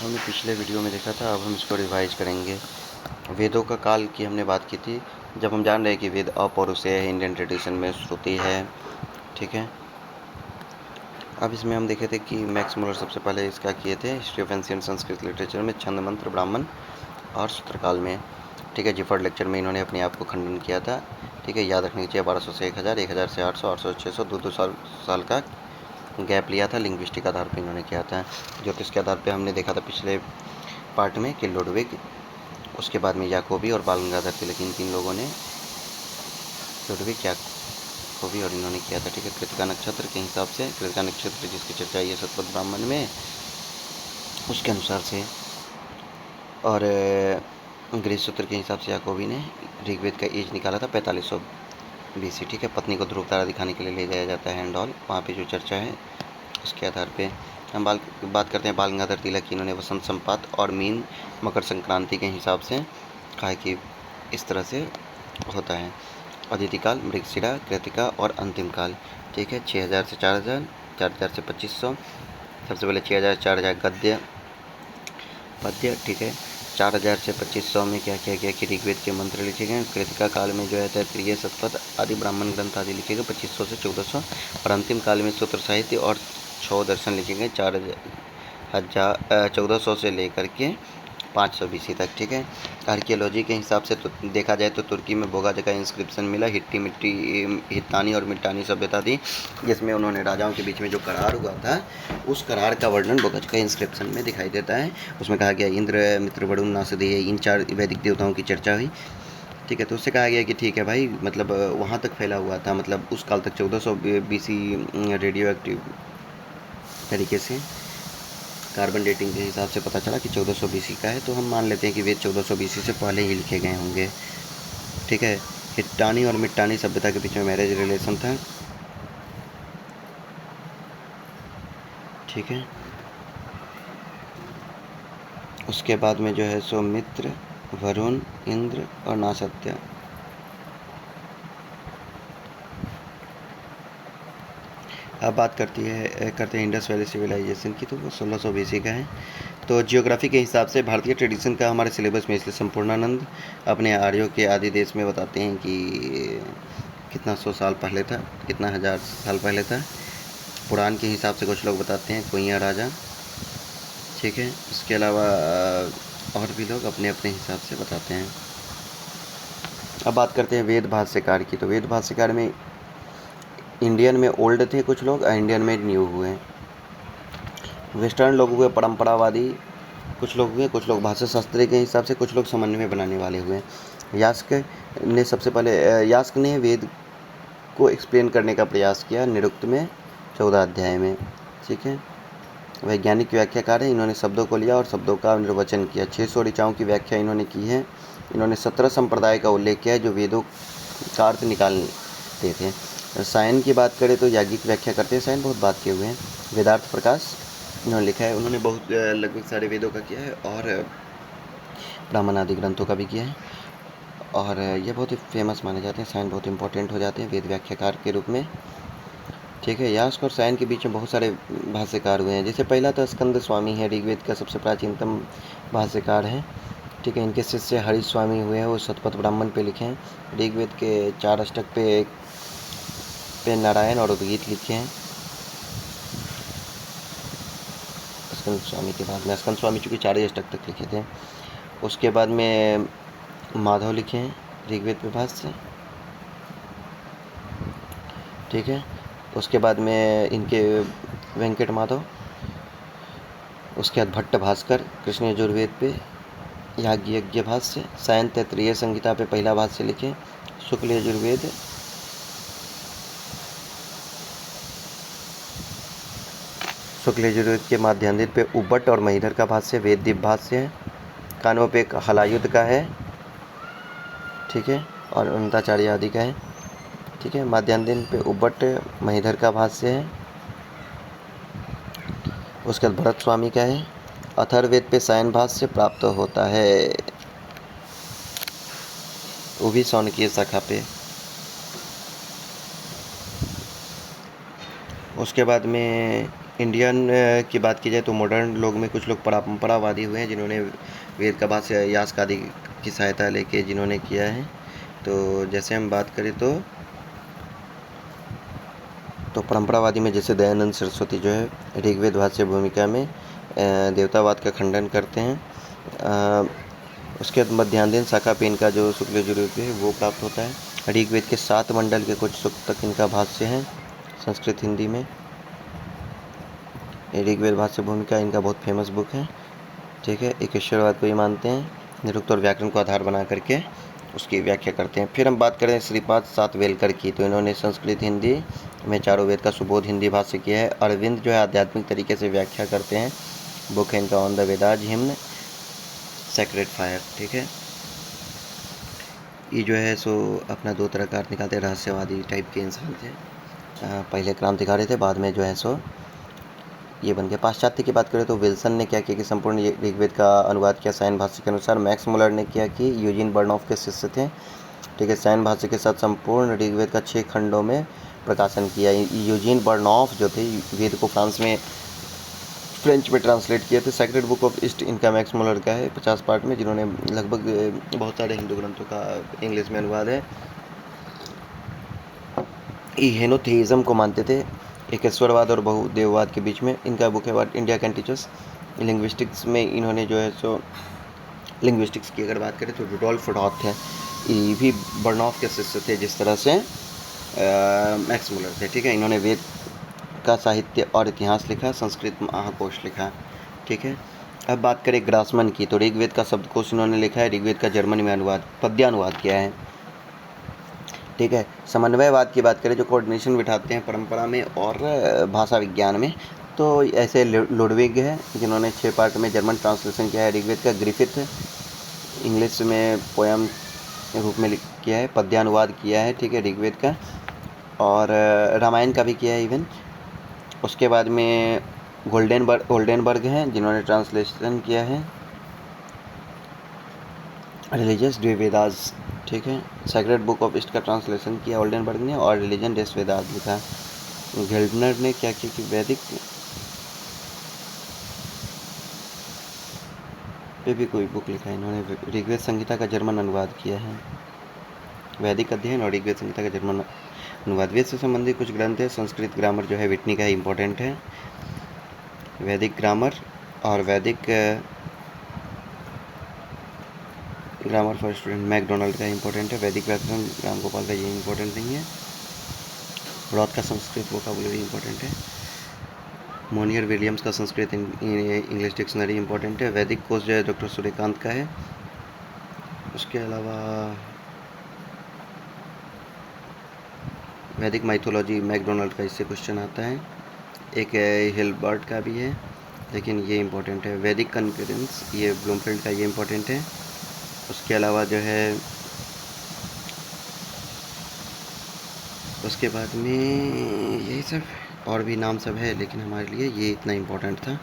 हमने पिछले वीडियो में देखा था, अब हम इसको रिवाइज करेंगे। वेदों का काल की हमने बात की थी, जब हम जान रहे हैं कि वेद अपौरुषेय है, इंडियन ट्रेडिशन में श्रुति है। ठीक है, अब इसमें हम देखे थे कि मैक्स मुलर सबसे पहले इसका किए थे history of ancient Sanskrit literature में, छंद मंत्र ब्राह्मण और सूत्रकाल में। ठीक है, जिफर्ड लेक्चर में इन्होंने अपने आप को खंडन किया था। ठीक है, याद रखने चाहिए 1200 से 1000, 1000 से 800, 800 से 600, दो साल का गैप लिया था। लिंग्विस्टिक आधार पर इन्होंने किया था। ज्योतिष के आधार पर हमने देखा था पिछले पार्ट में कि लुडविग, उसके बाद में याकोबी और बाल गंगाधर तिलक, इन 3 लोगों ने लुडविग, याकोबी और इन्होंने किया था। ठीक है, कृतिका नक्षत्र के हिसाब से, कृतिका नक्षत्र जिसकी चर्चा है शतपथ ब्राह्मण में, उसके अनुसार से, और गृह सूत्र के हिसाब से याकोबी ने ऋग्वेद का एज निकाला था 4500 BC। ठीक है, पत्नी को ध्रुव तारा दिखाने के लिए ले जाया जाता है एंड ऑल, वहाँ पे जो चर्चा है उसके आधार पे हम बात करते हैं बाल गंगाधर तिलक की। इन्होंने वसंत संपात और मीन मकर संक्रांति के हिसाब से कहा कि इस तरह से होता है। अदिति काल, मृगशिरा, कृतिका और अंतिम काल। ठीक है, 6000 से 4000, 4000 से 2500। सबसे पहले 6000 से 4000 गद्य पद्य। ठीक है, 4000 से 2500 में क्या किया गया कि ऋग्वेद के मंत्र लिखे गए। कृतिका काल में जो है तैत्तिरीय, शतपथ आदि ब्राह्मण ग्रंथ आदि लिखे गए 2500 से 1400। और अंतिम काल में सूत्र साहित्य और 6 दर्शन लिखे गए 1400 से लेकर के 500 BC तक। ठीक है, आर्कियोलॉजी के हिसाब से तो देखा जाए तो तुर्की में बोगा जगह इंस्क्रिप्शन मिला, हित्तानी और मिट्टानी सभ्यता थी, जिसमें उन्होंने राजाओं के बीच में जो करार हुआ था उस करार का वर्णन बोगा जगह इंस्क्रिप्शन में दिखाई देता है। उसमें कहा गया इंद्र, मित्र, वरुण, नासदेय, इन 4 वैदिक देवताओं की चर्चा हुई। ठीक है, तो उससे कहा गया कि ठीक है भाई, मतलब वहाँ तक फैला हुआ था, मतलब उस काल तक 1400 BC रेडियो एक्टिव तरीके से कार्बन डेटिंग के हिसाब से पता चला कि 1400 BC का है, तो हम मान लेते हैं कि वेद 1400 BC से पहले ही लिखे गए होंगे। ठीक है, हिट्टानी और मिट्टानी सभ्यता के बीच में मैरिज रिलेशन था। ठीक है, उसके बाद में जो है सो मित्र, वरुण, इंद्र और नासत्य। अब बात करते हैं इंडस वैली सिविलाइजेशन की, तो वो 1600 BC का है। तो जियोग्राफी के हिसाब से भारतीय ट्रेडिशन का हमारे सिलेबस में, इसलिए संपूर्णानंद अपने आर्यों के आदि देश में बताते हैं कि कितना 100 साल पहले था, कितना 1000 साल पहले था। पुराण के हिसाब से कुछ लोग बताते हैं कुइयाँ राजा। ठीक है, इसके अलावा और भी लोग अपने अपने हिसाब से बताते हैं। अब बात करते हैं वेद भाष्यकार की। तो वेद भाष्यकार में इंडियन में ओल्ड थे कुछ लोग, इंडियन में न्यू हुए। वेस्टर्न लोग हुए परंपरावादी, कुछ लोग हुए, कुछ लोग भाषा शास्त्री के हिसाब से, कुछ लोग समन्वय बनाने वाले हुए। यास्क ने सबसे पहले यास्क ने वेद को एक्सप्लेन करने का प्रयास किया निरुक्त में 14 अध्याय में। ठीक है, वैज्ञानिक व्याख्याकार है, इन्होंने शब्दों को लिया और शब्दों का निर्वचन किया। 600 ऋचाओं की व्याख्या इन्होंने की है। इन्होंने 17 संप्रदाय का उल्लेख किया है जो वेदों का अर्थ निकालते थे। सायन की बात करें तो याज्ञिक व्याख्या करते हैं, सायन बहुत बात किए हुए हैं। वेदार्थ प्रकाश इन्होंने लिखा है, उन्होंने बहुत लगभग सारे वेदों का किया है और ब्राह्मण आदि ग्रंथों का भी किया है, और ये बहुत ही फेमस माने जाते हैं। सायन बहुत इंपॉर्टेंट हो जाते हैं वेद व्याख्याकार के रूप में। ठीक है, यास्क और सायन के बीच में बहुत सारे भाष्यकार हुए हैं। जैसे पहला तो स्कंद स्वामी है, ऋग्वेद का सबसे प्राचीनतम भाष्यकार है। ठीक है, इनके शिष्य हरीश स्वामी हुए हैं, वो शतपथ ब्राह्मण पे लिखे हैं। ऋग्वेद के 4 अष्टक पे नारायण और उद्गीत लिखे हैं। स्कंद स्वामी के बाद में, स्कंद स्वामी चूँकि 4 अष्टक तक लिखे थे। उसके बाद में माधव लिखे हैं ऋग्वेद पे भाष्य। ठीक है, उसके बाद में इनके वेंकट माधव, उसके बाद भट्ट भास्कर कृष्ण यजुर्वेद पे याज्ञ भाष्य। सायन तैत्तिरीय संहिता पे पहला भाष्य लिखे। शुक्ल यजुर्वेद, शुक्ल यजुर्वेद के माध्यान्हित पे उबट और महीधर का भाष्य, वेद दीप भाष्य है। कानों पे हलायुद्ध का है। ठीक है, और अनंताचार्य आदि का है। ठीक है, माध्यान्हित पे उबट महीधर का भाष्य है। उसके बाद भरत स्वामी का है। अथर्ववेद पे सायन भाष्य प्राप्त होता है, वो भी सौनकीय शाखा पे। उसके बाद में इंडियन की बात की जाए तो मॉडर्न लोग में कुछ लोग परंपरावादी हुए हैं, जिन्होंने वेद का भाष्य यास्क आदि की सहायता लेके जिन्होंने किया है। तो जैसे हम बात करें तो परंपरावादी में जैसे दयानंद सरस्वती जो है ऋग्वेद भाष्य भूमिका में देवतावाद का खंडन करते हैं। उसके बाद मध्यान्ह शाखा पे इनका जो शुक्ल यजुर्वेद है वो प्राप्त होता है। ऋग्वेद के 7 मंडल के कुछ सूक्त तक इनका भाष्य है संस्कृत हिंदी में। ऋग्वेद भाष्य भूमिका इनका बहुत फेमस बुक है, ठीक है। एक ईश्वरवाद को ही मानते हैं, निरुक्त और व्याकरण को आधार बना करके उसकी व्याख्या करते हैं। फिर हम बात करें श्रीपाद सातवेलकर की, तो इन्होंने संस्कृत हिंदी में चारों वेद का सुबोध हिंदी भाष्य किया है। अरविंद जो है आध्यात्मिक तरीके से व्याख्या करते हैं, बुक है इनका on the Vedas hymn sacred fire, ठीक है। ये जो है सो अपना 2 तरह का अर्थ निकालते हैं, रहस्यवादी टाइप के इंसान थे। पहले क्रांतिकारी थे, बाद में जो है सो ये बन गया। पाश्चात्य की बात करें तो विल्सन ने क्या किया कि संपूर्ण ऋग्वेद का अनुवाद किया साइन भाष्य के अनुसार। मैक्स मुलर ने किया कि यूजीन बर्नॉफ के शिष्य थे, ठीक है। साइन भाष्य के साथ संपूर्ण ऋग्वेद का 6 खंडों में प्रकाशन किया। यूजीन बर्नॉफ जो थे वेद को फ्रांस में फ्रेंच में ट्रांसलेट किए थे। सेक्रेड बुक ऑफ ईस्ट इनका मैक्स मुलर का है 50 पार्ट में, जिन्होंने लगभग बहुत सारे हिंदू ग्रंथों का इंग्लिश में अनुवाद है। हेनोथेइज्म को मानते थे, एकेश्वरवाद और बहुदेववाद के बीच में। इनका बुक है what India can teach us. Linguistics में इन्होंने जो है सो लिंग्विस्टिक्स की अगर बात करें तो रुडोल्फ रॉथ है, ये भी बर्नॉफ के शिष्य थे जिस तरह से मैक्स मुलर थे, ठीक है। इन्होंने वेद का साहित्य और इतिहास लिखा, संस्कृत महाकोश लिखा, ठीक है। अब बात करें ग्रासमन की, तो ऋग्वेद का शब्दकोश इन्होंने लिखा है, ऋग्वेद का जर्मनी में अनुवाद पद्यानुवाद किया है, ठीक है। समन्वयवाद की बात करें जो कोऑर्डिनेशन बिठाते हैं परंपरा में और भाषा विज्ञान में, तो ऐसे लुडविग है जिन्होंने 6 पार्ट में जर्मन ट्रांसलेशन किया है ऋग्वेद का। ग्रिफिथ इंग्लिश में पोयम रूप में किया है, पद्यानुवाद किया है, ठीक है, ऋग्वेद का। और रामायण का भी किया है इवन। उसके बाद में गोल्डनबर्ग हैं जिन्होंने ट्रांसलेशन किया है रिलीजियस डे वेदास, ठीक है। सेक्रेड बुक ऑफ ईस्ट का ट्रांसलेशन किया ओल्डनबर्ग ने और रिलीजन डेस वेदास लिखा। गेल्डनर ने क्या किया कि वैदिक पे भी कोई बुक लिखा है इन्होंने। ऋग्वेद संहिता का जर्मन अनुवाद किया है, वैदिक अध्ययन और ऋग्वेद संहिता का जर्मन अनुवाद। वेद से संबंधित कुछ ग्रंथ है। संस्कृत ग्रामर जो है विटनी का इम्पोर्टेंट है, वैदिक ग्रामर और वैदिक ग्रामर फॉर स्टूडेंट मैकडोनल्ड का इम्पोर्टेंट है। वैदिक व्याकरण राम गोपाल का ये इम्पोर्टेंट नहीं है। रॉथ का संस्कृत वोकाबुलरी इम्पोर्टेंट है। मोनियर विलियम्स का संस्कृत इंग्लिश डिक्शनरी इम्पोर्टेंट है। वैदिक कोश जो है डॉक्टर सूर्यकांत का है। उसके अलावा वैदिक माइथोलॉजी मैकडोनल्ड का इससे क्वेश्चन आता है। एक हिलबर्ट का भी है लेकिन ये इम्पोर्टेंट है। वैदिक कॉन्करेंस ये ब्लूमफील्ड का ये इम्पोर्टेंट है। उसके अलावा जो है उसके बाद में यही सब और भी नाम सब है, लेकिन हमारे लिए ये इतना इम्पोर्टेंट था।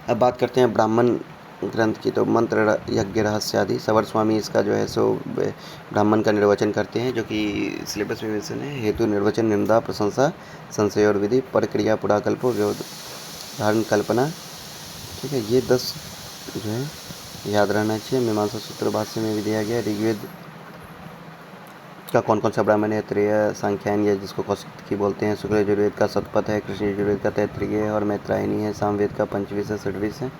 अब बात करते हैं ब्राह्मण ग्रंथ की, तो मंत्र यज्ञ रहस्य आदि सवर स्वामी इसका जो है सो ब्राह्मण का निर्वचन करते हैं, जो कि सिलेबस में मेंशन है। हेतु निर्वचन निंदा प्रशंसा संशय और विधि प्रक्रिया पुराकल्प धारण कल्पना, ठीक है। ये 10 जो है याद रहना चाहिए। मीमांसा सूत्र भाष्य में भी दिया गया। ऋग्वेद का कौन कौन सा ब्राह्मण है, त्रेय सांख्यायन या जिसको कौशिक की बोलते हैं। शुक्ल यजुर्वेद का शतपथ है, कृष्ण यजुर्वेद का तैत्तिरीय है और मैत्रायणी है। सामवेद का पंचविश है, षड्विश है।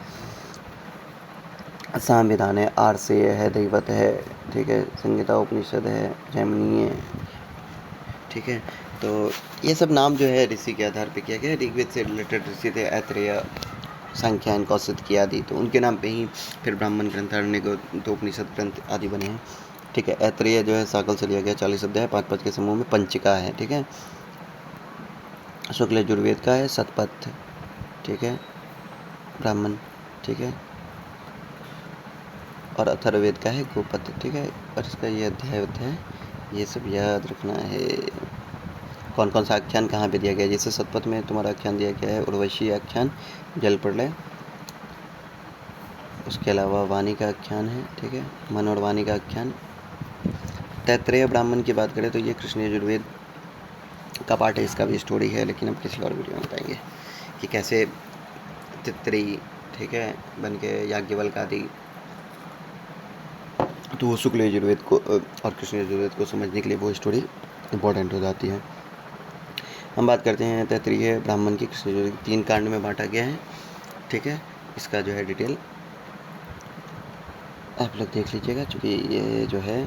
संविधान है, आरसेय है, दैवत है, ठीक है। संगीता उपनिषद है, जैमिनी है, ठीक है। तो ये सब नाम जो है ऋषि के आधार पे किया गया। ऋग्वेद से रिलेटेड ऋषि थे ऐत्रेय, सांख्यायन, कौशिक आदि, तो उनके नाम पे ही फिर ब्राह्मण ग्रंथ, आरण्यक, तो उपनिषद ग्रंथ आदि बने हैं, ठीक है। ऐत्रेय जो है साकल से लिया गया, 40 अध्याय 5 के समूह में पंचिका है, ठीक है। शुक्ल यजुर्वेद का है शतपथ, ठीक है, ब्राह्मण, ठीक है। और अथर्ववेद का है गोपद, ठीक है। और इसका ये अध्याय है, ये सब याद रखना है। कौन कौन सा आख्यान कहाँ पे दिया गया, जैसे शतपथ में तुम्हारा आख्यान दिया गया है उर्वशी आख्यान, जल प्रलय। उसके अलावा वाणी का आख्यान है, ठीक है, मन और वाणी का आख्यान। तैत्तिरीय ब्राह्मण की बात करें तो ये कृष्ण यजुर्वेद का पार्ट है, इसका भी स्टोरी है, लेकिन हम किसी और वीडियो में बताएंगे कि कैसे तैत्तिरीय, ठीक है, बन के याज्ञवल्क्य आदि। तो वो शुक्ल यजुर्वेद को और कृष्ण यजुर्वेद को समझने के लिए वो स्टोरी इम्पोर्टेंट हो जाती है। हम बात करते हैं तैत्तिरीय ब्राह्मण की। कृष्ण यजुर्वेद 3 कांड में बांटा गया है, ठीक है। इसका जो है डिटेल आप लोग देख लीजिएगा, क्योंकि ये जो है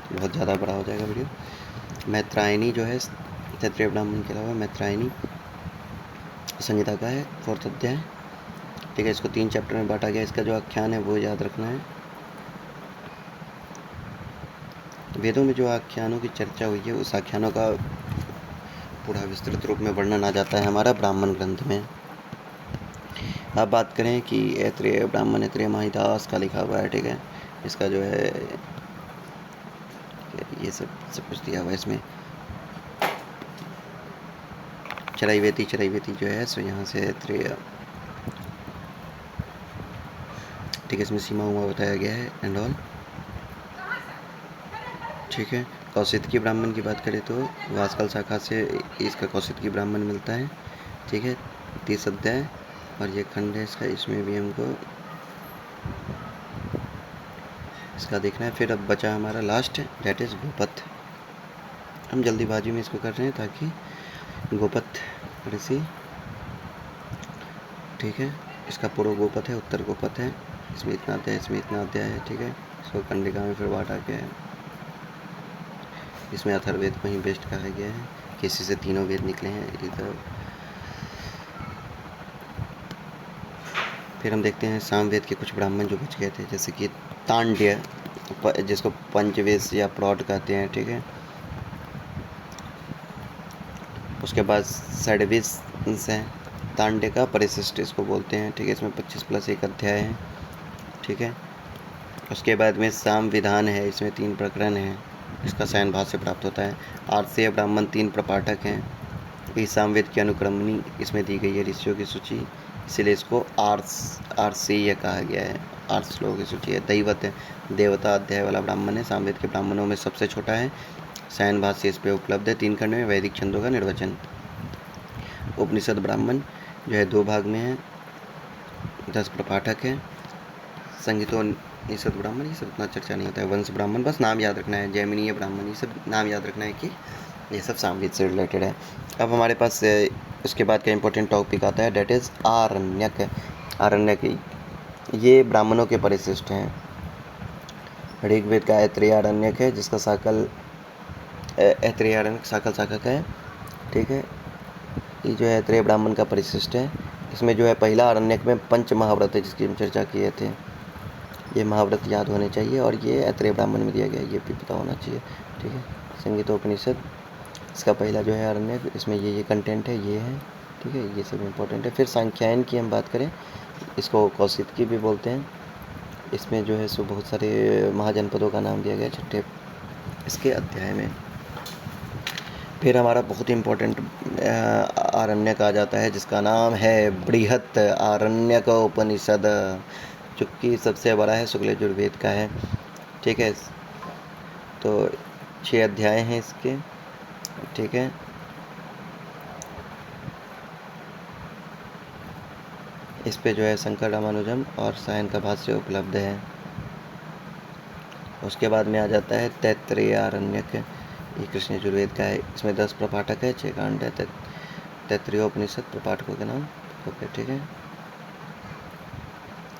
बहुत ज़्यादा बड़ा हो जाएगा वीडियो। मैत्रायणी जो है तैत्तिरीय ब्राह्मण के अलावा मैत्रायणी संहिता का है 4th अध्याय, ठीक है। इसको 3 चैप्टर में बांटा गया। इसका जो आख्यान है वो याद रखना है। वेदों में जो आख्यानों की चर्चा हुई है उस आख्यानों का पूरा विस्तृत रूप में वर्णन आ जाता है हमारा ब्राह्मण ग्रंथ में। अब बात करें कि ऐत्रेय ब्राह्मण ऐत्रेय माहिदास का लिखा हुआ है, ठीक है। इसका जो है ये सब कुछ दिया हुआ है इसमें। चराइवेती जो है सो यहाँ से ऐत्रेय, ठीक है। इसमें सीमा उमा बताया गया है एंड ऑल, ठीक है। कौशिकी ब्राह्मण की बात करें तो वास्कल शाखा से इसका कौशिकी ब्राह्मण मिलता है, ठीक है। 30 अध्याय और ये खंड है इसका, इसमें भी हमको इसका देखना है। फिर अब बचा हमारा लास्ट, दैट इज़ गोपथ। हम जल्दीबाजी में इसको कर रहे हैं ताकि गोपथ ऋषि, ठीक है। इसका पूर्व गोपथ है, उत्तर गोपथ है। इसमें इतना अध्याय, इसमें इतना अध्याय है, ठीक है। इसको कंडिका में फिर बांटा गया है। इसमें अथर्ववेद को ही बेस्ट कहा गया है, किसी से 3 वेद निकले हैं इधर। फिर हम देखते हैं सामवेद के कुछ ब्राह्मण जो बच गए थे, जैसे कि तांड्य, जिसको पंचवेश या प्रौढ़ कहते हैं, ठीक है। उसके बाद षड्वेश है, तांड्य का परिशिष्ट इसको बोलते हैं, ठीक है। इसमें 25+1 अध्याय है, ठीक है। उसके बाद में साम विधान है, इसमें 3 प्रकरण हैं। इसका सायन भाष से प्राप्त होता है। आर्षेय ब्राह्मण 3 प्रपाठक हैं। इस सामवेद की अनुक्रमणी इसमें दी गई है ऋषियों की सूची, इसलिए इसको आर्षेय कहा गया है। 8 श्लोक की सूची है। दैवत है, देवता अध्याय वाला ब्राह्मण है, सामवेद के ब्राह्मणों में सबसे छोटा है। सायन भाष्य इस पे उपलब्ध है। 3 खंड में वैदिक छंदों का निर्वचन। उपनिषद ब्राह्मण जो है 2 भाग में है, 10 प्रपाठक है। संगीतोपनिषद ब्राह्मण, ये सब इतना चर्चा नहीं होता है। वंश ब्राह्मण बस नाम याद रखना है। जैमिनीय ब्राह्मण, ये सब नाम याद रखना है कि ये सब सामवेद से रिलेटेड है। अब हमारे पास उसके बाद का इम्पोर्टेंट टॉपिक आता है, डेट इज़ आरण्यक। आरण्यक ये ब्राह्मणों के परिशिष्ट हैं। ऋग्वेद का ऐत्रेय आरण्यक है, जिसका शाकल ऐत्रेय आरण्यक शाकल शाखा का है, ठीक है। ये जो है ऐत्रेय ब्राह्मण का परिशिष्ट है। इसमें जो है पहला आरण्यक में पंच महाव्रत है, जिसकी हम चर्चा किए थे। ये महाव्रत याद होने चाहिए और ये ऐत्रेय ब्राह्मण में दिया गया है, ये भी पता होना चाहिए, ठीक है। संगीतोपनिषद इसका पहला जो है आरण्यक, इसमें ये कंटेंट है, ये है, ठीक है। ये सब इम्पोर्टेंट है। फिर सांख्यायन की हम बात करें, इसको कौशिकी भी बोलते हैं। इसमें जो है सो बहुत सारे महाजनपदों का नाम दिया गया 6ठे इसके अध्याय में। फिर हमारा बहुत इम्पोर्टेंट आरण्यक आ जाता है, जिसका नाम है बृहत आरण्यक उपनिषद, जो कि सबसे बड़ा है, शुक्ल यजुर्वेद का है, ठीक है। तो 6 अध्याय हैं इसके, ठीक है। इस पे जो है शंकर रामानुजम और सायन का भाष्य उपलब्ध है। उसके बाद में आ जाता है तैत्तिरीय आरण्यक, ये कृष्ण यजुर्वेद का है। इसमें 10 प्रपाठक है, 6 कांड है। तैत्तिरीयोपनिषद प्रपाठकों के नाम, ओके, ठीक है।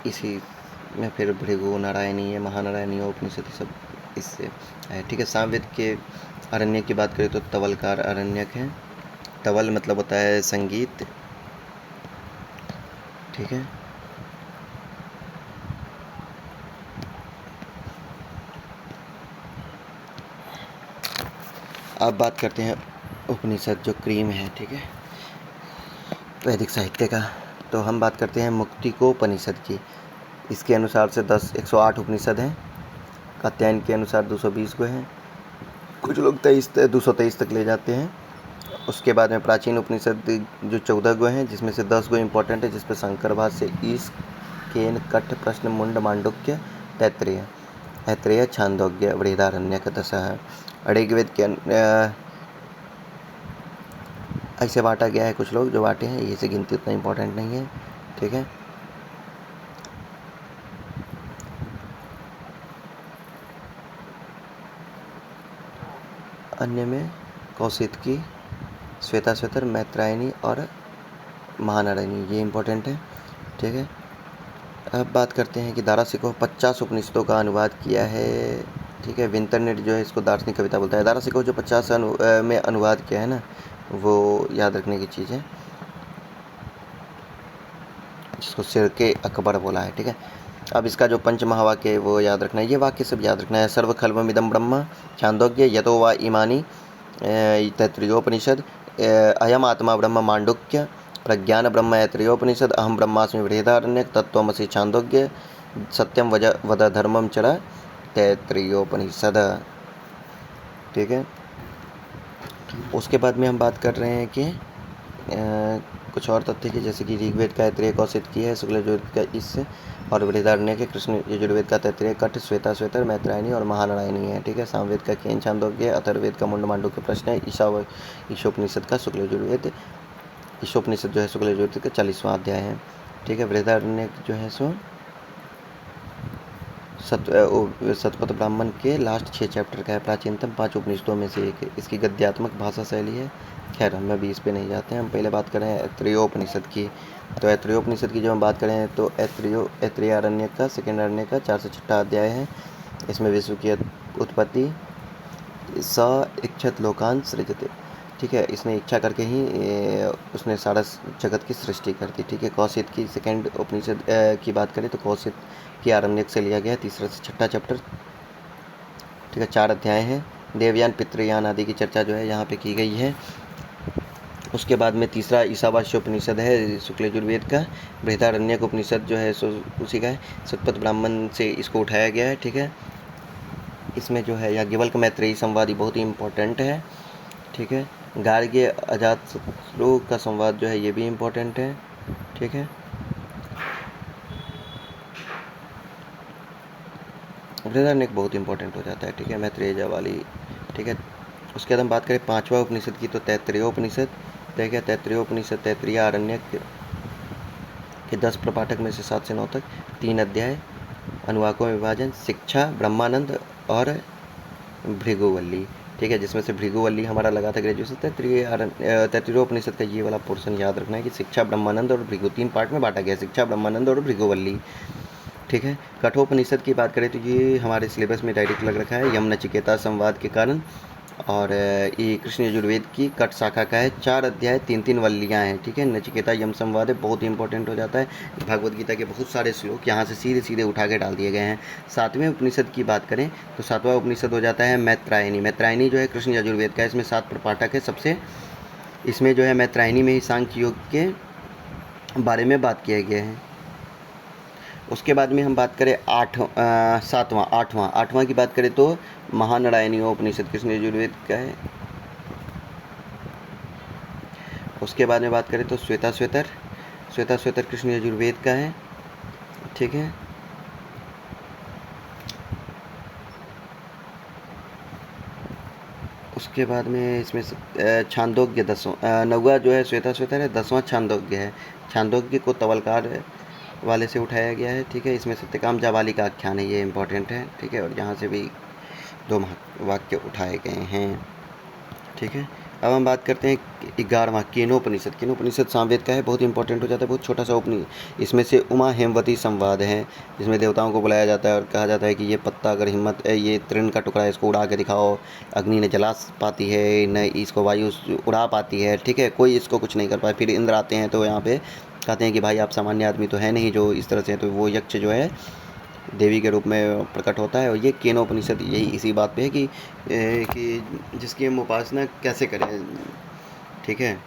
इसी में फिर भृगु, नारायणीय, महानारायणीय उपनिषद सब इससे है, ठीक है। सामवेद के आरण्यक की बात करें तो तवलकार आरण्यक है। तवल मतलब होता है संगीत, ठीक है। अब बात करते हैं उपनिषद, जो क्रीम है, ठीक है, वैदिक साहित्य का। तो हम बात करते हैं मुक्तिकोपनिषद की। इसके अनुसार से 108 उपनिषद हैं। कात्यायन के अनुसार 220 को हैं। कुछ लोग 223 तक ले जाते हैं। उसके बाद में प्राचीन उपनिषद जो 14 गो हैं, जिसमें से 10 गो इम्पोर्टेंट है, जिस पर शंकर भाष्य, ईश, केन, कठ, प्रश्न, मुंड, मांडुक्य, तैत्तिरीय, ऐत्रेय, छांदोग्य, बृहदारण्यक, दशः। ऋग्वेद के ऐसे बांटा गया है, कुछ लोग जो बांटे हैं, ये से गिनती उतना इम्पोर्टेंट नहीं है, ठीक है। अन्य में कौशिकी, श्वेताश्वतर, मैत्रायणी और महानारायणी, ये इम्पोर्टेंट है, ठीक है। अब बात करते हैं कि दारासिकोह 50 उपनिषदों का अनुवाद किया है, ठीक है। विंटरनेट जो है इसको दार्शनिक कविता बोलता है। दारासिकोह जो 50 में अनुवाद किया है ना, वो याद रखने की चीज़ है, जिसको सिरके अकबर बोला है, ठीक है। अब इसका जो पंच महावाक्य है वो याद रखना है, ये वाक्य सब याद रखना है। सर्वखल्वमिदं ब्रह्म, छांदोग्य, यतो वा इमानि, तैत्तिरीयोपनिषद, अयम आत्मा ब्रह्म, मांडुक्य, प्रज्ञान ब्रह्म, ऐत्रेयोपनिषद, अहम ब्रह्मास्मि, बृहदारण्यक, तत्त्वमसि, छांदोग्य, सत्यम वद धर्मम चर, तैत्तिरीयोपनिषद, ठीक है। उसके बाद में हम बात कर रहे हैं कि कुछ और तथ्य की, जैसे कि ऋग्वेद का ऐत्रेय कौशिकी है, शुक्ल यजुर्वेद का इससे, और बृहदारण्यक के कृष्ण यजुर्वेद का तैत्रेय, कठ, श्वेताश्वतर, मैत्रायणी और महानारायणी है, ठीक है। सामवेद का केन, छांदोग्य, अथर्ववेद का मुंड मांडुक्य, प्रश्न है। ईशोपनिषद का शुक्ल यजुर्वेद, ईशोपनिषद जो है शुक्ल यजुर्वेद का 40वां अध्याय है, ठीक है। बृहदारण्यक जो है सो शतपथ ब्राह्मण के लास्ट 6 चैप्टर का है, प्राचीनतम 5 उपनिषदों में से एक है। इसकी गद्यात्मक भाषा शैली है। खैर हम अभी इस पे नहीं जाते हैं, हम पहले बात करें ऐत्रेयोपनिषद की। तो ऐत्रेयोपनिषद की जब हम बात करें तो ऐत्रेयारण्यक का सेकेंड अरण्यक का 406 अध्याय है। इसमें विश्व की उत्पत्ति, स इच्छत लोकान सृजते, ठीक है। इसने इच्छा करके ही उसने सारा जगत की सृष्टि कर दी, ठीक है। कौशिक की सेकेंड उपनिषद की बात करें तो कौशिक की आरण्यक से लिया गया है, 3 से 6 चैप्टर, ठीक है। 4 अध्याय हैं। देवयान, पितृयान आदि की चर्चा जो है यहाँ पे की गई है। उसके बाद में तीसरा ईशावास्योपनिषद है शुक्ल यजुर्वेद का। बृहदारण्यक उपनिषद जो है सो उसी का है, शतपथ ब्राह्मण से इसको उठाया गया है, ठीक है। इसमें जो है याज्ञवल्क्य मैत्रेयी संवाद बहुत ही इम्पोर्टेंट है, ठीक है। गार्ग्य अजातशत्रु का संवाद जो है ये भी इम्पोर्टेंट है, ठीक है। बृहदारण्यक बहुत इंपॉर्टेंट हो जाता है, ठीक है, मैत्रेय वाली, ठीक है। उसके बाद हम बात करें 5वां उपनिषद की तो तैत्तिरीयोपनिषद, देखिए तैत्तिरीयोपनिषद तैत्तिरीय आरण्यक के 10 प्रपाठक में से 7 से 9 तक, 3 अध्याय, अनुवाकों में विभाजन, शिक्षा, ब्रह्मानंद और भृगुवल्ली, ठीक है। जिसमें से भृगुवल्ली हमारा लगा था ग्रेजुएशन। तैत्तिरीयोपनिषद का ये वाला पोर्शन याद रखना है कि शिक्षा, ब्रह्मानंद और भृगु 3 पार्ट में बांटा गया, शिक्षा, ब्रह्मानंद और भृगुवल्ली, ठीक है। कठोपनिषद की बात करें तो ये हमारे सिलेबस में डायरेक्ट लग रखा है, यम नचिकेता संवाद के कारण, और ये कृष्ण यजुर्वेद की कट शाखा का है। 4 अध्याय, 3-3 वल्लियाँ हैं, ठीक है। नचिकेता यम संवाद है, बहुत ही इंपॉर्टेंट हो जाता है। भगवद गीता के बहुत सारे श्लोक यहाँ से सीधे सीधे उठा के डाल दिए गए हैं। 7वें उपनिषद की बात करें तो 7वां उपनिषद हो जाता है मैत्रायणी। मैत्रायणी जो है कृष्ण यजुर्वेद का है, इसमें 7 प्रपाठक है सबसे। इसमें जो है मैत्रायणी में ही सांख्य योग के बारे में बात किया गया है। उसके बाद में हम बात करें 8वां की बात करें तो महानारायणी उपनिषद कृष्ण यजुर्वेद का है। उसके बाद में बात करें तो श्वेताश्वतर कृष्ण यजुर्वेद का है, ठीक है। उसके बाद में इसमें छांदोग्य 9वां जो है श्वेताश्वतर है, 10वां छांदोग्य है। छांदोग्य को तवलकार वाले से उठाया गया है, ठीक है। इसमें सत्यकाम जाबाली का आख्यान है, ये इंपॉर्टेंट है, ठीक है। और यहाँ से भी 2 वाक्य उठाए गए हैं, ठीक है। अब हम बात करते हैं 11वां केनोपनिषद सामवेद का है, बहुत इंपॉर्टेंट हो जाता है, बहुत छोटा सा उपनिषद। इसमें से उमा हेमवती संवाद है, जिसमें देवताओं को बुलाया जाता है और कहा जाता है कि ये पत्ता अगर हिम्मत ये तृण का टुकड़ा है, इसको उड़ा के दिखाओ, अग्नि ने जला पाती है, न इसको वायु उड़ा पाती है, ठीक है, कोई इसको कुछ नहीं कर पाए। फिर इंद्र आते हैं तो यहाँ पे कहते हैं कि भाई आप सामान्य आदमी तो है नहीं जो इस तरह से, तो वो यक्ष जो है देवी के रूप में प्रकट होता है। और ये केनोपनिषद यही इसी बात पे है कि जिसकी हम उपासना कैसे करें, ठीक है।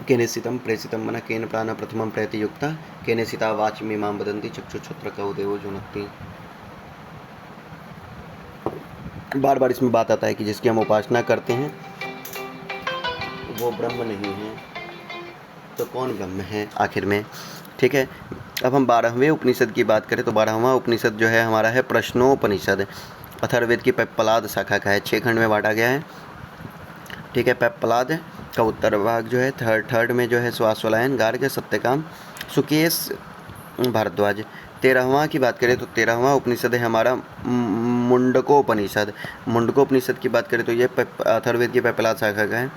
केनेसितम प्रेसितम मना केन प्राण प्रथमम प्रयति युक्ता केनेसिता वाचमी माम बदंती चक्षुछत्र कहो देवो जुनक्ति। बार बार इसमें बात आता है कि जिसकी हम उपासना करते हैं वो ब्रह्म नहीं है, तो कौन ब्रह्म है आखिर में। ठीक है। अब हम 12वें उपनिषद की बात करें तो 12वां उपनिषद जो है हमारा है प्रश्नोपनिषद। अथर्ववेद की पेप्पलाद शाखा का है, 6 खंड में बांटा गया है। ठीक है। पेप्पलाद का उत्तर भाग जो है थर्ड में जो है स्वाश्वलायन, गार्ग, सत्यकाम, सुकेश, भारद्वाज। 13वां की बात करें तो 13वां उपनिषद है हमारा मुंडकोपनिषद। मुंडकोपनिषद की बात करें तो ये अथर्ववेद की पेप्पलाद शाखा का है।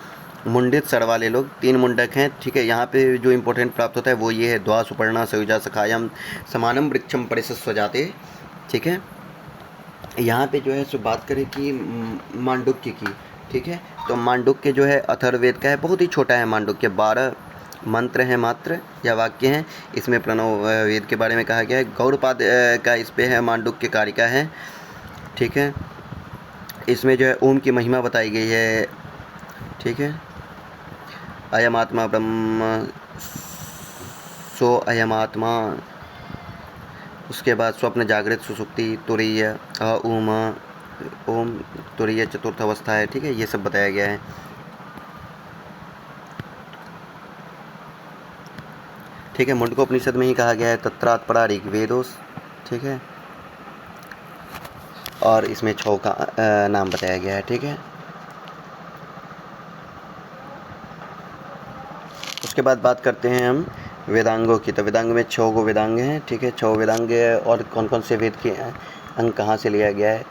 मुंडित सर वाले लोग, 3 मुंडक हैं। ठीक है। यहाँ पे जो इंपॉर्टेंट प्राप्त होता है वो ये है, द्वा सुपर्णा सयुजा सखायम समानम वृक्षम परिसस्वजाते। ठीक है। यहाँ पे जो है सो बात करें कि मांडुक्य की। ठीक है। तो मांडुक्य जो है अथर्ववेद का है, बहुत ही छोटा है मांडुक्य, 12 मंत्र हैं मात्र या वाक्य हैं। इसमें प्रणव वेद के बारे में कहा गया है। गौड़पाद का इस पे है, मांडुक्य कारिका है। ठीक है। इसमें जो है ओम की महिमा बताई गई है। ठीक है। अयम आत्मा ब्रह्म सो अयम आत्मा, उसके बाद स्वप्न, जागृत, सुसुप्ति, तुरीय, ओम, तुरीय चतुर्थ अवस्था है। ठीक है। ये सब बताया गया है। ठीक है। मुंडकोपनिषद में ही कहा गया है तत्रात् परा ऋग्वेदोस। ठीक है। और इसमें 6 का नाम बताया गया है। ठीक है। उसके बाद बात करते हैं हम वेदांगों की। तो वेदांग में 6 गो वेदांग हैं। ठीक है। 6 वेदांग और कौन कौन से वेद के अंग कहाँ से लिया गया है,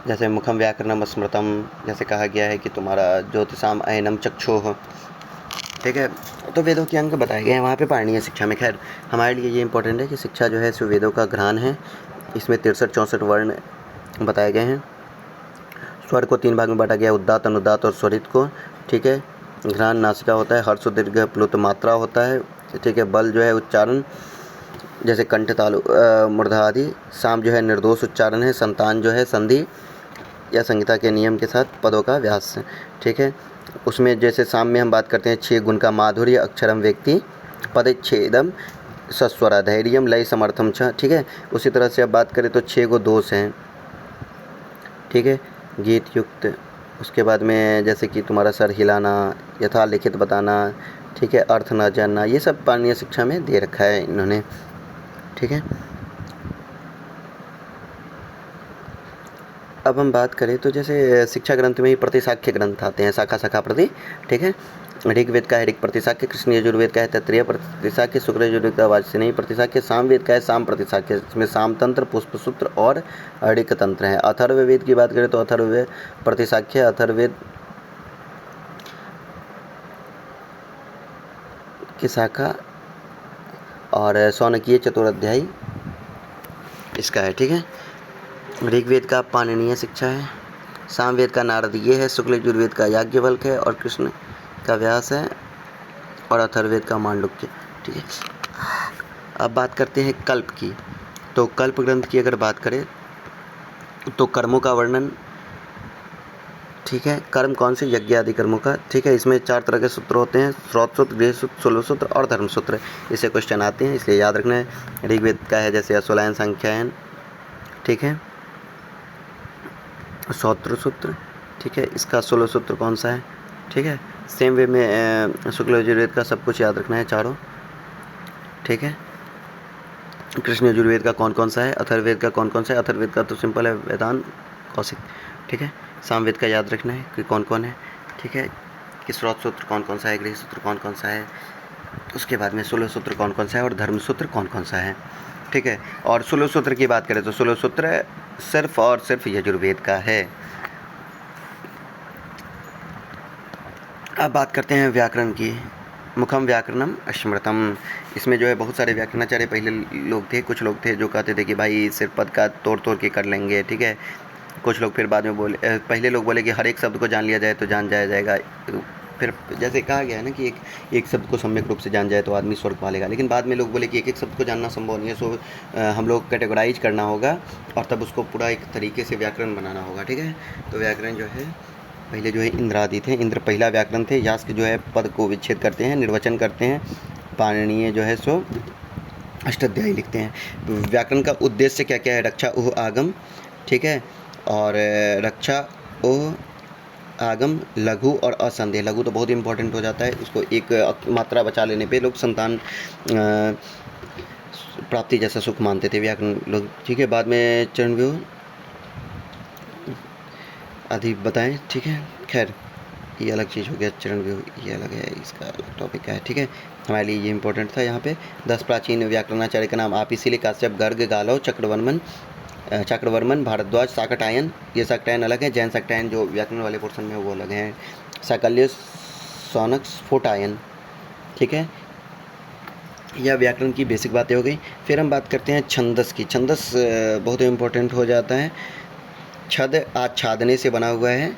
जैसे मुखम व्याकरणम स्मृतम, जैसे कहा गया है कि तुम्हारा ज्योतिषाम अयनम चक्षुः। ठीक है। तो वेदों के अंग बताए गए हैं वहाँ पे पाणिनीय शिक्षा में। खैर हमारे लिए ये इंपॉर्टेंट है कि शिक्षा जो है सो वेदों का घ्राण है। इसमें 63-64 वर्ण बताए गए हैं। स्वर को 3 भाग में बांटा गया है, उदात्त, अनुदात्त और स्वरित को। ठीक है। घ्राण नासिका होता है, हर्ष, दीर्घ, प्लुत मात्रा होता है। ठीक है। बल जो है उच्चारण, जैसे कंठ, तालु, मूर्धा आदि। साम जो है निर्दोष उच्चारण है। संतान जो है संधि या संहिता के नियम के साथ पदों का व्यास। ठीक है। उसमें जैसे साम में हम बात करते हैं 6 गुण का माधुर्य, अक्षरम व्यक्ति, पदच्छेदम, सस्वरा, धैर्यम, लय, समर्थम छ। ठीक है। उसी तरह से अब बात करें तो 6 गो दोष हैं। ठीक है। गीत युक्त, उसके बाद में जैसे कि तुम्हारा सर हिलाना, यथा लिखित बताना। ठीक है। अर्थ न जानना, ये सब पाणिनीय शिक्षा में दे रखा है इन्होंने। ठीक है। अब हम बात करें तो जैसे शिक्षा ग्रंथ में ही प्रतिशाख्य ग्रंथ आते हैं, शाखा शाखा प्रति। ठीक है। ऋग्वेद का है ऋग प्रतिशाख्य, कृष्ण यजुर्वेद का है तैत्तिरीय प्रतिशाख्य, शुक्ल यजुर्वेद का वाजसेयी प्रतिशाख्य, सामवेद का है साम प्रतिशाख्य। इसमें साम तंत्र, पुष्प सूत्र और अड़िक तंत्र है। अथर्ववेद की बात करें तो अथर्ववेद प्रतिशाख्य, अथर्ववेद की शाखा और सौनकीय चतुराध्यायी इसका है। ठीक है। ऋग्वेद का पाणिनीय शिक्षा है, सामवेद का नारदीय है, शुक्ल यजुर्वेद का याज्ञवल्क है और कृष्ण का व्यास है, और अथर्ववेद का मांडुक्य। ठीक है। अब बात करते हैं कल्प की। तो कल्प ग्रंथ की अगर बात करें तो कर्मों का वर्णन। ठीक है। कर्म कौन से? यज्ञ आदि कर्मों का। ठीक है। इसमें 4 तरह के सूत्र होते हैं, श्रौत सूत्र, गृह सूत्र, शूल सूत्र और धर्म सूत्र। इससे क्वेश्चन आते हैं, इसलिए याद रखना है। ऋग्वेद का है जैसे अश्वलायन, सांख्यायन। ठीक है। श्रौत्र सूत्र। ठीक है। इसका शूल सूत्र कौन सा है? ठीक है। सेम वे में शुक्ल यजुर्वेद का सब कुछ याद रखना है, चारों। ठीक है। कृष्ण यजुर्वेद का कौन कौन सा है, अथर्ववेद का कौन कौन सा है। अथर्ववेद का तो सिंपल है, वेदांत, कौशिक। ठीक है। सामवेद का याद रखना है कि कौन कौन है। ठीक है। कि श्रौत सूत्र कौन कौन सा है, गृह सूत्र कौन कौन सा है, उसके बाद में शूल सूत्र कौन कौन सा है और धर्म सूत्र कौन कौन सा है। ठीक है। और शूल सूत्र की बात करें तो शूल सूत्र सिर्फ और सिर्फ यजुर्वेद का है। अब बात करते हैं व्याकरण की। मुखम व्याकरणम स्मृतम। इसमें जो है बहुत सारे व्याकरणाचार्य पहले लोग थे। कुछ लोग थे जो कहते थे कि भाई सिर्फ पद का तोड़ तोड़ के कर लेंगे। ठीक है। कुछ लोग फिर बाद में बोले, पहले लोग बोले कि हर एक शब्द को जान लिया जाए तो जान जाया जाएगा। फिर जैसे कहा गया है ना कि एक शब्द को सम्यक रूप से जान जाए तो आदमी स्वर्ग पालेगा। लेकिन बाद में लोग बोले कि एक शब्द को जानना संभव नहीं है, सो हम लोग कैटेगराइज करना होगा और तब उसको पूरा एक तरीके से व्याकरण बनाना होगा। ठीक है। तो व्याकरण जो है पहले जो है इंद्रादि थे, इंद्र पहला व्याकरण थे। यास्क जो है पद को विच्छेद करते हैं, निर्वचन करते हैं। पाणिनीय जो है सो अष्टाध्यायी लिखते हैं। व्याकरण का उद्देश्य क्या क्या है? रक्षा ओह आगम। ठीक है। और रक्षा ओह आगम, लघु और असंदेह। लघु तो बहुत इंपॉर्टेंट हो जाता है, इसको एक मात्रा बचा लेने पे लोग संतान प्राप्ति जैसा सुख मानते थे व्याकरण लोग। ठीक है, बाद में चरण व्यूह आदि बताएं। ठीक है, खैर ये अलग चीज़ हो गया, चरण व्यूह ये अलग है, इसका अलग टॉपिक का है। ठीक है, हमारे लिए ये इंपॉर्टेंट था। यहाँ पे 10 प्राचीन व्याकरणाचार्य का नाम आप इसीलिए काश्यप, गर्ग, गालव, चक्रवर्मन, भारद्वाज, शाकटायन। ये शाकटायन अलग है, जैन शाकटायन जो व्याकरण वाले पोर्शन में वो अलग हैं। साकल्य, सौनक, स्फोटायन। ठीक है, यह व्याकरण की बेसिक बातें हो गई। फिर हम बात करते हैं छंदस की। छंदस बहुत इम्पोर्टेंट हो जाता है। छद आच्छादने से बना हुआ है।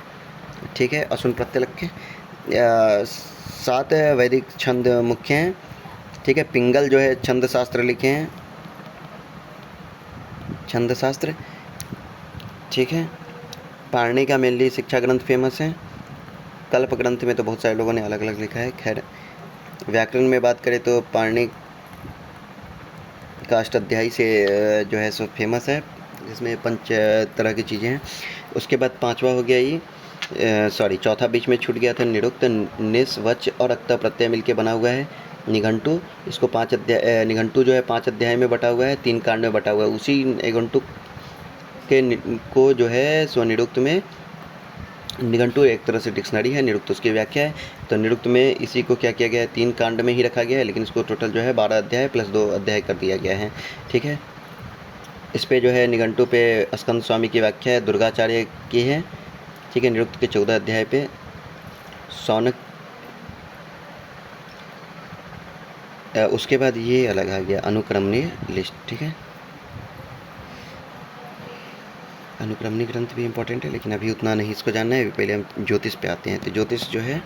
ठीक है, असुन प्रत्यय लग के 7 वैदिक छंद मुख्य हैं। ठीक है, पिंगल जो है छंद शास्त्र लिखे हैं, छंद शास्त्र। ठीक है, पाणिनि का मेनली शिक्षा ग्रंथ फेमस है। कल्प ग्रंथ में तो बहुत सारे लोगों ने अलग अलग लिखा है। खैर, व्याकरण में बात करें तो पाणिनि का अष्टाध्यायी से जो है सो फेमस है, जिसमें 5 तरह की चीज़ें हैं। उसके बाद 5वां हो गया ये चौथा बीच में छूट गया था, निरुक्त, निस, वच और अक्ता प्रत्यय मिलके बना हुआ है निघंटु। इसको 5 अध्याय, निघंटु जो है 5 अध्याय में बटा हुआ है, 3 कांड में बटा हुआ है। उसी निघंटु को जो है सो निरुक्त में, निघंटु एक तरह से डिक्शनरी है, निरुक्त उसकी व्याख्या है। तो निरुक्त में इसी को क्या किया गया है, 3 कांड में ही रखा गया है, लेकिन इसको टोटल जो है 12 अध्याय प्लस 2 अध्याय कर दिया गया है। ठीक है, इस पे जो है निघंटु पे स्कंद स्वामी की व्याख्या है, दुर्गाचार्य की है। ठीक है, निरुक्त के 14 अध्याय पे सौनक। उसके बाद ये अलग आ गया अनुक्रमणीय लिस्ट। ठीक है, अनुक्रमणीय ग्रंथ भी इम्पोर्टेंट है, लेकिन अभी उतना नहीं इसको जानना है। पहले हम ज्योतिष पे आते हैं। तो ज्योतिष जो है,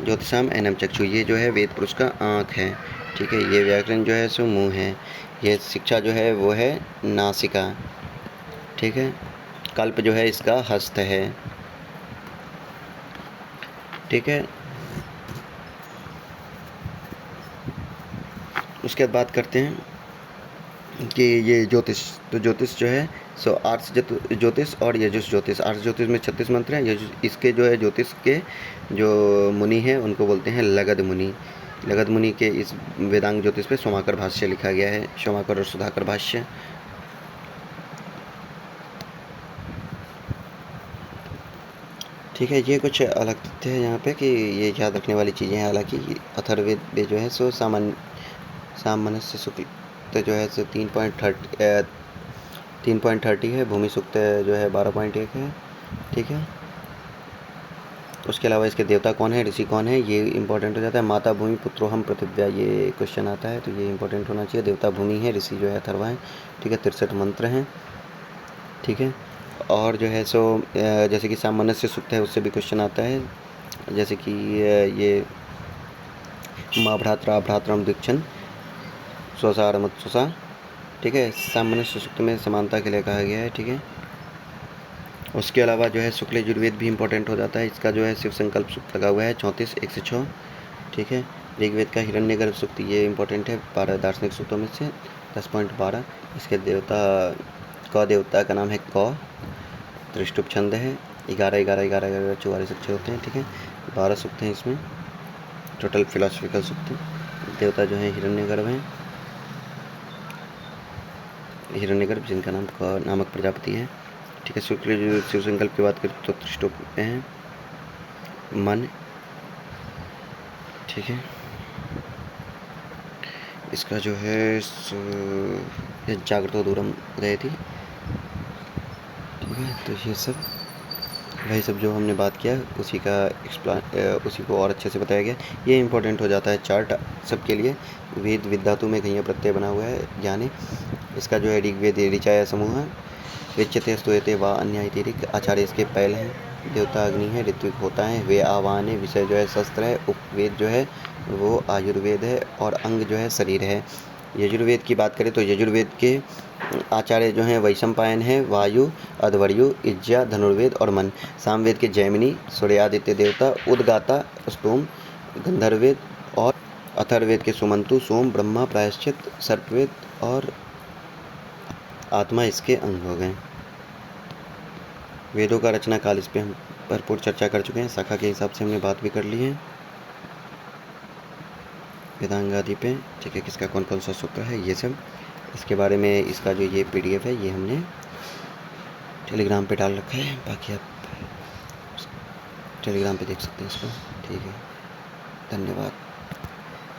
ज्योतिषाम एनम चक्षु, ये जो है वेद पुरुष का आँख है। ठीक है, ये व्याकरण जो है सो मुँह है। ये शिक्षा जो है वो है नासिका। ठीक है, कल्प जो है इसका हस्त है। ठीक है, उसके बाद बात करते हैं कि ये ज्योतिष। तो ज्योतिष जो है सो आर्ष ज्योतिष और यजुष ज्योतिष। आर्ष ज्योतिष में 36 मंत्र हैं। यजुष इसके जो है ज्योतिष के जो मुनि हैं उनको बोलते हैं लगध मुनि। लगध मुनि के इस वेदांग ज्योतिष पे सोमाकर भाष्य लिखा गया है, सोमाकर और सुधाकर भाष्य। ठीक है, ये कुछ अलग तथ्य है यहाँ पे कि ये याद रखने वाली चीज़ें हैं। हालांकि अथर्ववेद जो है सो सामान्य शुक्ल तो जो है सो 3.30 है। भूमि सूक्त जो है 12.1 है। ठीक है, उसके अलावा इसके देवता कौन है, ऋषि कौन है, ये इंपॉर्टेंट हो जाता है। माता भूमि पुत्रोहम पृथिव्या, ये क्वेश्चन आता है, तो ये इंपॉर्टेंट होना चाहिए। देवता भूमि है, ऋषि जो है अथर्वा है। ठीक है, 63 मंत्र हैं। ठीक है, और जो है सो जैसे कि सामान्य सूक्त है, उससे भी क्वेश्चन आता है। जैसे कि ये माँ भ्रात्रा भ्रात्रम दीक्षण स्वसार मत स्वसा। ठीक है, सामान्य सूक्त में समानता के लिए कहा गया है। ठीक है, उसके अलावा जो है शुक्ल यजुर्वेद भी इंपॉर्टेंट हो जाता है। इसका जो है शिव संकल्प सूक्त लगा हुआ है 34 1 से 6। ठीक है, ऋग्वेद का हिरण्यगर्भ सूक्त ये इंपॉर्टेंट है 12 दार्शनिक सूक्तों में से 10.12। इसके देवता का नाम है कौ। त्रिष्टुप छंद है। 11 44 अक्षर होते हैं। ठीक है, 12 सूक्त हैं इसमें टोटल फिलोसफिकल सूक्त। देवता जो है हिरण्यगर्भ हैं, हिरण्यगर्भ जिनका नाम कौ नामक प्रजापति है। ठीक है, शुक्ल शिव संकल्प की बात करें तो त्रिष्टुप में है मन। ठीक है, इसका जो है जागृतो दूरम उदय थी। ठीक है, तो ये सब वही सब जो हमने बात किया उसी को और अच्छे से बताया गया। ये इंपॉर्टेंट हो जाता है चार्ट सबके लिए। वेद विद्धातु में घैया प्रत्यय बना हुआ है ज्ञाने। इसका जो है ऋग्वेद ऋचाया समूह है। ऋच्यते स्तूयते व अन्य ऋक, आचार्य इसके पैल हैं। देवता अग्नि है, ऋत्विक होता है, वे आवाहन है, विषय जो है शस्त्र है, उपवेद जो है वो आयुर्वेद है और अंग जो है शरीर है। यजुर्वेद की बात करें तो यजुर्वेद के आचार्य जो हैं वैशंपायन है, वायु, अध्वर्यु, इज्जा, धनुर्वेद और मन। सामवेद के जैमिनी, सूर्यादित्य देवता, उद्गाता, स्तोम, गंधर्वेद और अथर्ववेद के सुमंतु, सोम, ब्रह्मा, प्रायश्चित, सर्पवेद और आत्मा इसके अंग हो गए। वेदों का रचना काल इस पे हम भरपूर चर्चा कर चुके हैं। शाखा के हिसाब से हमने बात भी कर ली है वेदांग आदि पे, ठीक है, किसका कौन कौन सा सूत्र है ये सब। इसके बारे में इसका जो ये PDF है ये हमने टेलीग्राम पे डाल रखा है, बाकी आप टेलीग्राम पे देख सकते हैं इसको। ठीक है, धन्यवाद।